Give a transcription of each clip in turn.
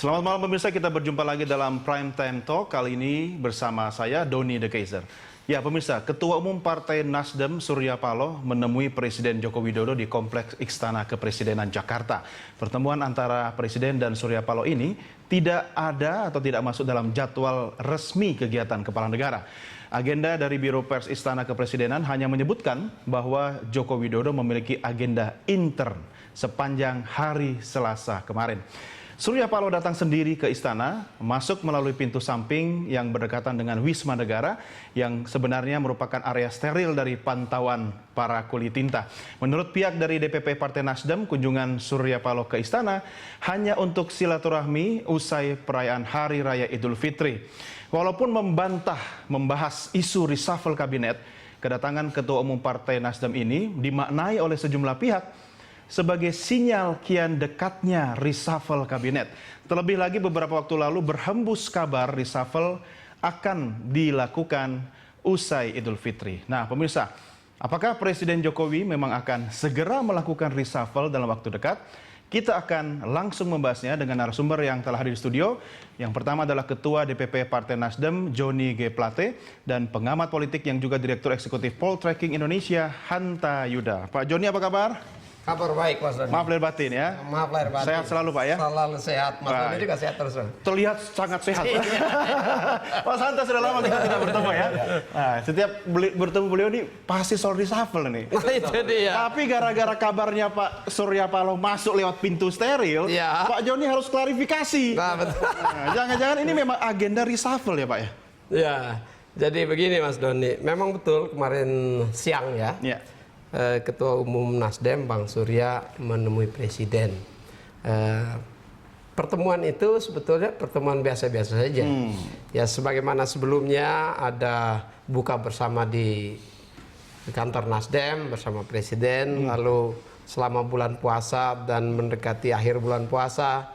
Selamat malam pemirsa, kita berjumpa lagi dalam Prime Time Talk. Kali ini bersama saya, Doni De Keizer. Ya pemirsa, Ketua Umum Partai Nasdem Surya Paloh menemui Presiden Joko Widodo di Kompleks Istana Kepresidenan Jakarta. Pertemuan antara Presiden dan Surya Paloh ini tidak ada atau tidak masuk dalam jadwal resmi kegiatan Kepala Negara. Agenda dari Biro Pers Istana Kepresidenan hanya menyebutkan bahwa Joko Widodo memiliki agenda intern sepanjang hari Selasa kemarin. Surya Paloh datang sendiri ke istana, masuk melalui pintu samping yang berdekatan dengan Wisma Negara yang sebenarnya merupakan area steril dari pantauan para kuli tinta. Menurut pihak dari DPP Partai Nasdem, kunjungan Surya Paloh ke istana hanya untuk silaturahmi usai perayaan Hari Raya Idul Fitri. Walaupun membahas isu reshuffle kabinet, kedatangan Ketua Umum Partai Nasdem ini dimaknai oleh sejumlah pihak sebagai sinyal kian dekatnya reshuffle kabinet. Terlebih lagi beberapa waktu lalu berhembus kabar reshuffle akan dilakukan usai Idul Fitri. Nah pemirsa, apakah Presiden Jokowi memang akan segera melakukan reshuffle dalam waktu dekat? Kita akan langsung membahasnya dengan narasumber yang telah hadir di studio. Yang pertama adalah Ketua DPP Partai Nasdem, Joni G. Plate, dan pengamat politik yang juga Direktur Eksekutif Poltreking Indonesia, Hanta Yuda. Pak Joni, apa kabar? Kabar baik, Mas Doni. Maaf lahir batin ya. Maaf lahir batin. Sehat selalu Pak ya? Selalu sehat. Mas Doni juga sehat terus. Terlihat sangat sehat. Mas Hanta sudah lama kita tidak bertemu ya. Nah, setiap bertemu beliau ini pasti soal reshuffle nih. Nah, itu dia. Tapi gara-gara kabarnya Pak Surya Paloh masuk lewat pintu steril, ya. Pak Joni harus klarifikasi. Nah, betul. Nah, jangan-jangan ini memang agenda reshuffle ya Pak ya? Ya, jadi begini Mas Doni. Memang betul kemarin siang ya. Ya. Ketua Umum Nasdem Bang Surya menemui Presiden. Pertemuan itu sebetulnya pertemuan biasa-biasa saja. Ya sebagaimana sebelumnya ada buka bersama di kantor Nasdem bersama Presiden, lalu selama bulan puasa dan mendekati akhir bulan puasa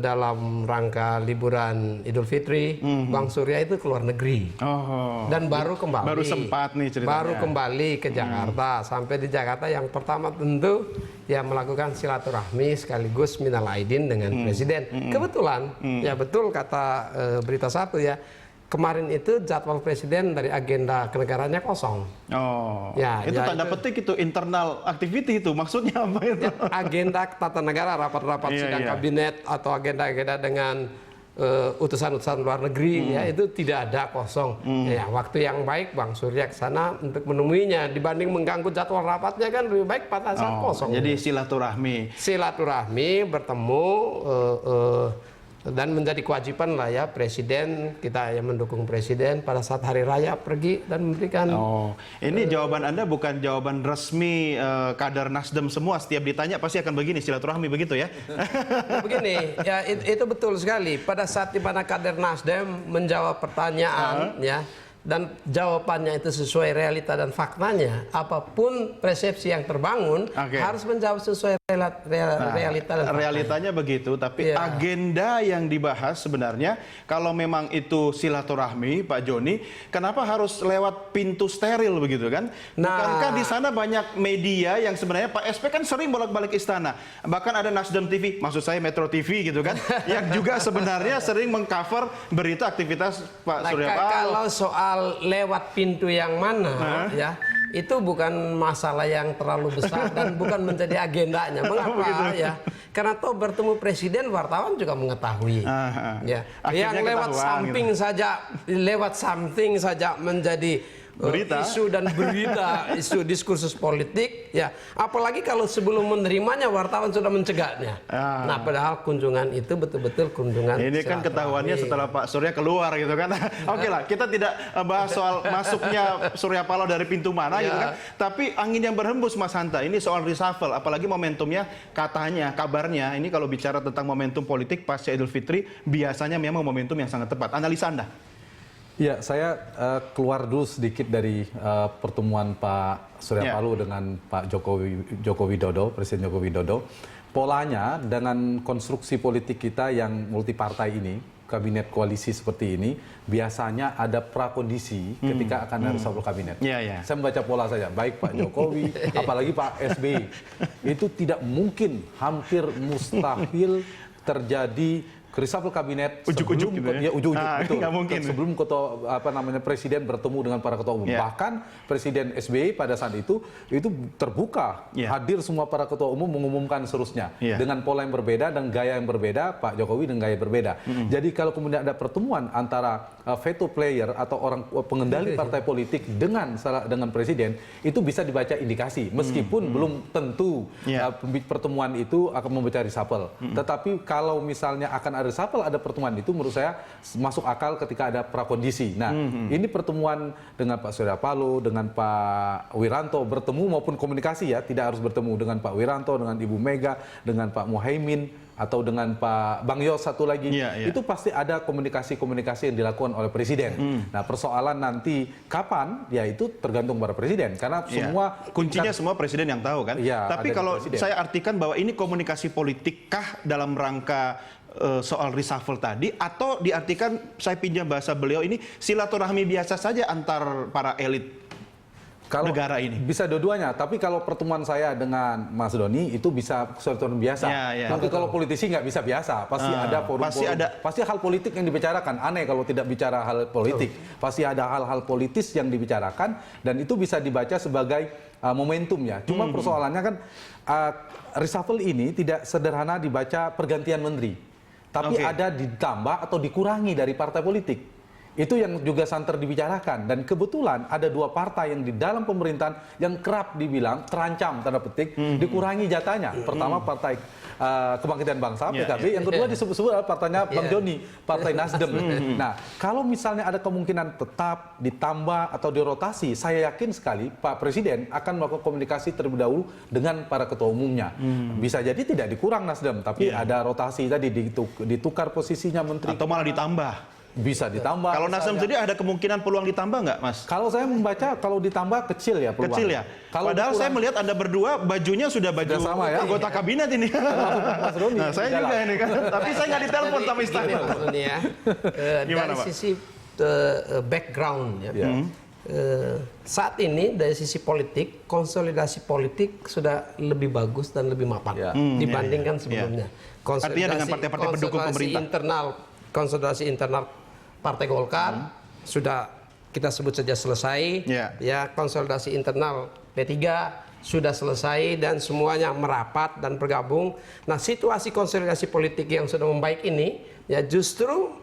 dalam rangka liburan Idul Fitri, Bang Surya itu keluar negeri dan baru kembali. Baru sempat nih ceritanya. Baru kembali ke Jakarta. Sampai di Jakarta yang pertama tentu ya melakukan silaturahmi sekaligus minal aidin dengan Presiden. Kebetulan ya betul kata berita satu ya. Kemarin itu jadwal Presiden dari agenda kenegaranya kosong. Oh, ya, itu ya, tanda petik itu internal activity itu maksudnya apa itu? Ya, agenda tata negara, rapat-rapat sidang kabinet atau agenda-agenda dengan utusan-utusan luar negeri ya itu tidak ada kosong. Ya waktu yang baik Bang Surya ke sana untuk menemuinya dibanding mengganggu jadwal rapatnya kan lebih baik pada saat kosong. Jadi silaturahmi. Silaturahmi bertemu. Dan menjadi kewajiban lah ya Presiden, kita yang mendukung Presiden pada saat Hari Raya pergi dan memberikan. Ini jawaban Anda bukan jawaban resmi kader Nasdem semua. Setiap ditanya pasti akan begini, silaturahmi begitu ya? Ya, begini, ya itu betul sekali. Pada saat di mana kader Nasdem menjawab pertanyaan ya. Dan jawabannya itu sesuai realita dan faktanya, apapun persepsi yang terbangun harus menjawab sesuai realita dan faktanya. Realitanya begitu, tapi agenda yang dibahas sebenarnya kalau memang itu silaturahmi Pak Joni, kenapa harus lewat pintu steril begitu kan? Bukankah di sana banyak media yang sebenarnya Pak SP kan sering bolak-balik istana, bahkan ada Nasdem TV, maksud saya Metro TV gitu kan, yang juga sebenarnya sering mengcover berita aktivitas Pak Surya Paloh. Kalau soal lewat pintu yang mana ya itu bukan masalah yang terlalu besar dan bukan menjadi agendanya. Mengapa ya? Karena toh bertemu Presiden wartawan juga mengetahui. Ya. Yang lewat samping saja menjadi berita. Isu dan berita, isu diskursus politik, ya. Apalagi kalau sebelum menerimanya wartawan sudah mencegahnya. Nah, padahal kunjungan itu betul-betul kunjungan. Ini kan ketahuannya setelah Pak Surya keluar gitu kan. Oke lah, kita tidak bahas soal masuknya Surya Paloh dari pintu mana gitu kan. Tapi angin yang berhembus Mas Hanta, ini soal reshuffle, apalagi momentumnya katanya, kabarnya, ini kalau bicara tentang momentum politik pasca Idul Fitri, biasanya memang momentum yang sangat tepat. Analisa Anda? Ya, saya keluar dulu sedikit dari pertemuan Pak Surya Paloh dengan Pak Joko Widodo, Presiden Joko Widodo. Polanya dengan konstruksi politik kita yang multipartai ini, kabinet koalisi seperti ini, biasanya ada prakondisi ketika akan ada reshuffle kabinet. Saya membaca pola saja, baik Pak Jokowi, apalagi Pak SBY. Itu tidak mungkin, hampir mustahil terjadi reshuffle kabinet Ujuk-ujuk gitu ya? ujuk-ujuk, Ah, betul. nggak mungkin. Sebelum presiden bertemu dengan para ketua umum. Ya. Bahkan Presiden SBY pada saat itu terbuka, Ya. hadir semua para ketua umum mengumumkan seterusnya Ya. dengan pola yang berbeda dan gaya yang berbeda, Pak Jokowi dengan gaya berbeda. Jadi kalau kemudian ada pertemuan antara veto player atau orang pengendali partai politik dengan presiden, itu bisa dibaca indikasi meskipun belum tentu Ya. pertemuan itu akan membaca reshuffle. Tetapi kalau misalnya akan ada reshuffle, ada pertemuan itu menurut saya masuk akal ketika ada prakondisi. Nah, ini pertemuan dengan Pak Surya Paloh, dengan Pak Wiranto bertemu maupun komunikasi ya, tidak harus bertemu dengan Pak Wiranto, dengan Ibu Mega, dengan Pak Muhaimin atau dengan Pak Bang Yos satu lagi. Itu pasti ada komunikasi-komunikasi yang dilakukan oleh presiden. Nah, persoalan nanti kapan ya itu tergantung pada presiden karena semua kuncinya semua presiden yang tahu kan. Ya, tapi ada di kalau presiden. saya artikan bahwa ini komunikasi politik kah dalam rangka soal reshuffle tadi, atau diartikan, saya pinjam bahasa beliau ini, silaturahmi biasa saja antar para elit negara ini? Bisa dua-duanya, tapi kalau pertemuan saya dengan Mas Doni itu bisa sesuatu yang biasa. Tapi kalau politisi nggak bisa biasa, pasti ada forum, pasti hal politik yang dibicarakan. Aneh kalau tidak bicara hal politik, pasti ada hal-hal politis yang dibicarakan dan itu bisa dibaca sebagai momentum ya. Cuma persoalannya kan reshuffle ini tidak sederhana dibaca pergantian menteri. Tapi ada ditambah atau dikurangi dari partai politik. Itu yang juga santer dibicarakan. Dan kebetulan ada dua partai yang di dalam pemerintahan yang kerap dibilang terancam, tanda petik, dikurangi jatahnya. Pertama Partai Kebangkitan Bangsa, PKB. Yang kedua disebut-sebut adalah partainya Bang Joni, Partai Nasdem. Nah, kalau misalnya ada kemungkinan tetap ditambah atau dirotasi, saya yakin sekali Pak Presiden akan melakukan komunikasi terlebih dahulu dengan para ketua umumnya. Bisa jadi tidak dikurang Nasdem, tapi ada rotasi tadi, ditukar posisinya menteri. Atau malah ditambah? Bisa ditambah. Kalau Nasdem sendiri ada kemungkinan peluang ditambah nggak, Mas? Kalau saya membaca, kalau ditambah kecil ya peluang. Kecil ya? Kalau padahal saya melihat Anda berdua bajunya sudah baju sama ya? anggota kabinet ini. Mas Roni, Nah, saya juga ini kan. Tapi saya nggak ditelepon sama istana. Gini, Mas Roni ya. Gimana, dari Pak? sisi background ya. Saat ini dari sisi politik, konsolidasi politik sudah lebih bagus dan lebih mapan dibandingkan sebelumnya. Artinya dengan partai-partai pendukung pemerintah. Konsolidasi internal Partai Golkar sudah kita sebut saja selesai. Ya, konsolidasi internal P3 sudah selesai dan semuanya merapat dan bergabung. Nah, situasi konsolidasi politik yang sudah membaik ini ya justru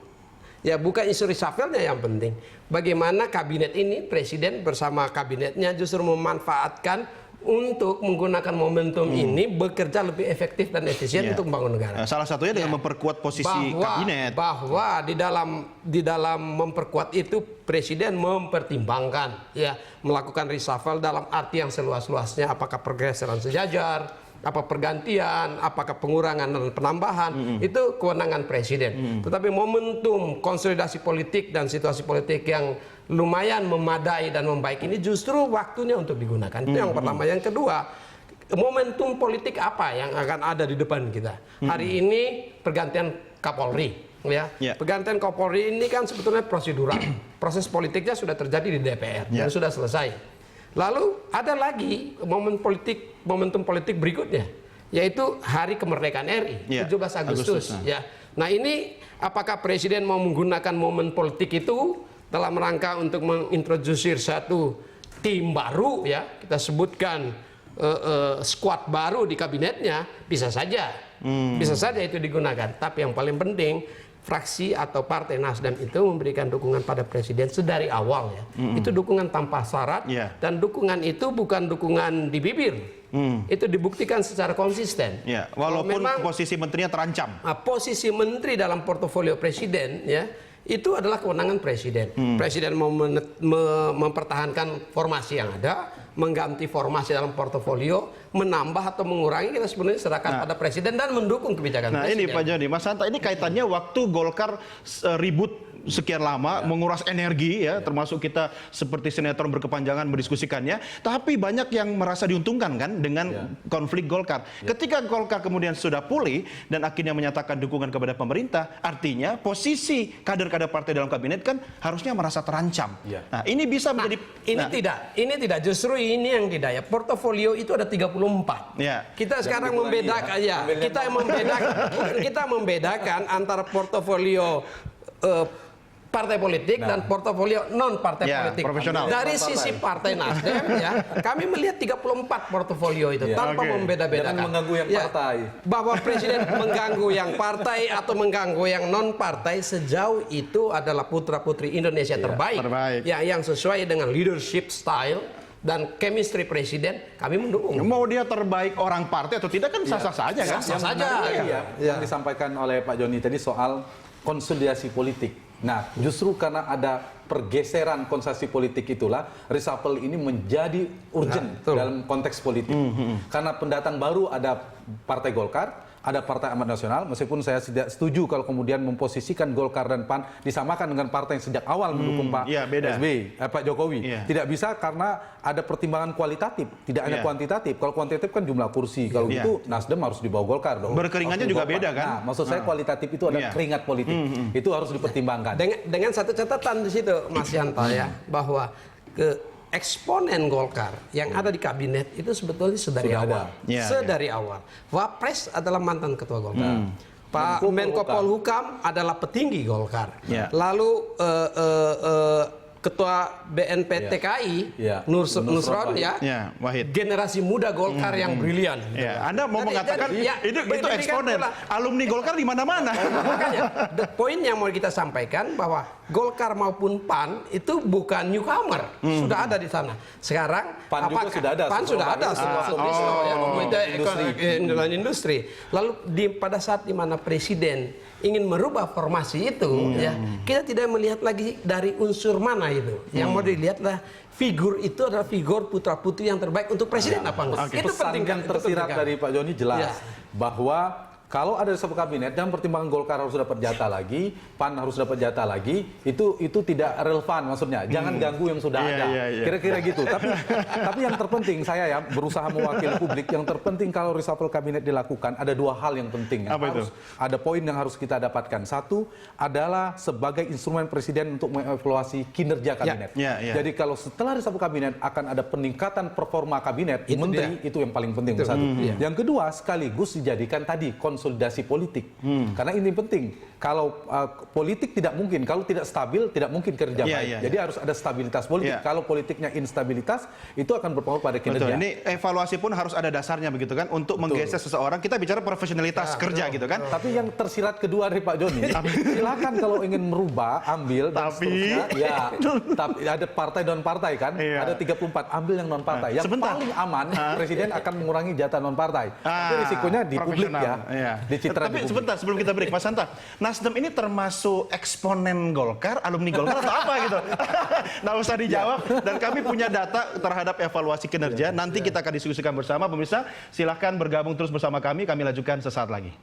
ya bukan isu reshuffle-nya yang penting. Bagaimana kabinet ini, presiden bersama kabinetnya justru memanfaatkan untuk menggunakan momentum ini bekerja lebih efektif dan efisien untuk membangun negara. Salah satunya dengan memperkuat posisi kabinet. Bahwa di dalam memperkuat itu presiden mempertimbangkan ya melakukan reshuffle dalam arti yang seluas-luasnya, apakah pergeseran sejajar, apa pergantian, apakah pengurangan dan penambahan, itu kewenangan presiden. Tetapi momentum konsolidasi politik dan situasi politik yang lumayan memadai dan membaik ini justru waktunya untuk digunakan. Itu yang pertama. Yang kedua, momentum politik apa yang akan ada di depan kita? Hari ini pergantian Kapolri. Pergantian Kapolri ini kan sebetulnya prosedural. Proses politiknya sudah terjadi di DPR dan sudah selesai. Lalu ada lagi momentum politik berikutnya, yaitu Hari Kemerdekaan RI, 17 Agustus. Nah, ini apakah presiden mau menggunakan momen politik itu dalam rangka untuk mengintroduksi satu tim baru, ya kita sebutkan squad baru di kabinetnya, bisa saja itu digunakan. Tapi yang paling penting, fraksi atau partai Nasdem itu memberikan dukungan pada presiden sedari awal ya. Itu dukungan tanpa syarat dan dukungan itu bukan dukungan di bibir. Itu dibuktikan secara konsisten. Walaupun posisi menterinya terancam. Posisi menteri dalam portofolio presiden ya itu adalah kewenangan presiden. Presiden mau mempertahankan formasi yang ada, mengganti formasi dalam portofolio, menambah atau mengurangi, kita sebenarnya serahkan pada presiden dan mendukung kebijakan presiden. Ini Pak Joni, Mas Hanta, ini kaitannya waktu Golkar ribut sekian lama, menguras energi ya, termasuk kita seperti sinetron berkepanjangan mendiskusikannya. Tapi banyak yang merasa diuntungkan kan dengan konflik Golkar. Ketika Golkar kemudian sudah pulih dan akhirnya menyatakan dukungan kepada pemerintah, artinya posisi kader-kader partai dalam kabinet kan harusnya merasa terancam. Nah, ini bisa menjadi ini tidak, justru ini yang tidak ya. Portofolio itu ada 34. Kita sekarang membedakan kita membedakan antara portofolio partai politik dan portofolio non partai politik. Profesional. Dari sisi Partai Nasdem ya, kami melihat 34 portofolio itu tanpa membeda-bedakan. Jangan mengganggu yang partai. Bahwa presiden mengganggu yang partai atau mengganggu yang non partai sejauh itu adalah putra-putri Indonesia terbaik. Ya, yang sesuai dengan leadership style dan chemistry presiden, kami mendukung. Mau dia terbaik orang partai atau tidak kan sah-sah saja kan? Sah-sah saja. Yang disampaikan oleh Pak Joni tadi soal konsolidasi politik. Nah, justru karena ada pergeseran konsolidasi politik itulah reshuffle ini menjadi urgent dalam konteks politik. Karena pendatang baru ada Partai Golkar, ada Partai Amanat Nasional, meskipun saya tidak setuju kalau kemudian memposisikan Golkar dan PAN disamakan dengan partai yang sejak awal mendukung Pak Pak Jokowi. Tidak bisa karena ada pertimbangan kualitatif, tidak hanya kuantitatif. Kalau kuantitatif kan jumlah kursi, kalau gitu Nasdem harus di bawah Golkar dong. Berkeringatnya juga beda kan? Nah, maksud saya kualitatif itu ada keringat politik. Itu harus dipertimbangkan. Dengan satu catatan di situ, Mas Yanta ya, bahwa eksponen Golkar yang ada di kabinet itu sebetulnya sedari awal. Sedari awal. Wapres adalah mantan ketua Golkar. Pak Menko Polhukam adalah petinggi Golkar. Lalu Ketua BNPTKI Nusron Wahid. Generasi muda Golkar yang brilian. Anda mau mengatakan itu eksponen alumni Golkar di mana-mana. Makanya poin yang mau kita sampaikan bahwa Golkar maupun PAN itu bukan newcomer, sudah ada di sana. Sekarang PAN juga sudah ada. PAN sudah ada industri. Lalu pada saat di mana presiden ingin merubah formasi itu, ya kita tidak melihat lagi dari unsur mana itu. Yang mau dilihatlah figur itu adalah figur putra-putri yang terbaik untuk presiden apa enggak. Itu penting yang tersirat dari Pak Joni jelas bahwa kalau ada reshuffle kabinet dan pertimbangan Golkar harus dapat jatah lagi, PAN harus dapat jatah lagi, itu tidak relevan maksudnya. Jangan ganggu yang sudah ada. Kira-kira gitu. Tapi yang terpenting saya ya berusaha mewakili publik. Yang terpenting kalau reshuffle kabinet dilakukan ada dua hal yang penting. Ada poin yang harus kita dapatkan. Satu adalah sebagai instrumen presiden untuk mengevaluasi kinerja kabinet. Jadi kalau setelah reshuffle kabinet akan ada peningkatan performa kabinet, menteri itu yang paling penting. Satu. Yang kedua sekaligus dijadikan tadi konsolidasi politik. Karena ini penting. Kalau politik tidak mungkin, kalau tidak stabil tidak mungkin kerja baik. Jadi harus ada stabilitas politik. Kalau politiknya instabilitas itu akan berpengaruh pada kinerja. Ini evaluasi pun harus ada dasarnya begitu kan untuk menggeser seseorang. Kita bicara profesionalitas kerja gitu kan. Tapi yang tersirat kedua dari Pak Joni, silakan kalau ingin merubah ambil dan seterusnya. Tapi ada partai non partai kan? Ada 34, ambil yang non partai. Yang paling aman presiden akan mengurangi jatah non partai. Tapi risikonya di publik ya. Tapi sebentar sebelum kita break, Mas Hanta, Nasdem ini termasuk eksponen Golkar, alumni Golkar atau apa gitu? Nggak usah dijawab. Dan kami punya data terhadap evaluasi kinerja. Nanti kita akan diskusikan bersama. Pemirsa, silahkan bergabung terus bersama kami. Kami lanjutkan sesaat lagi.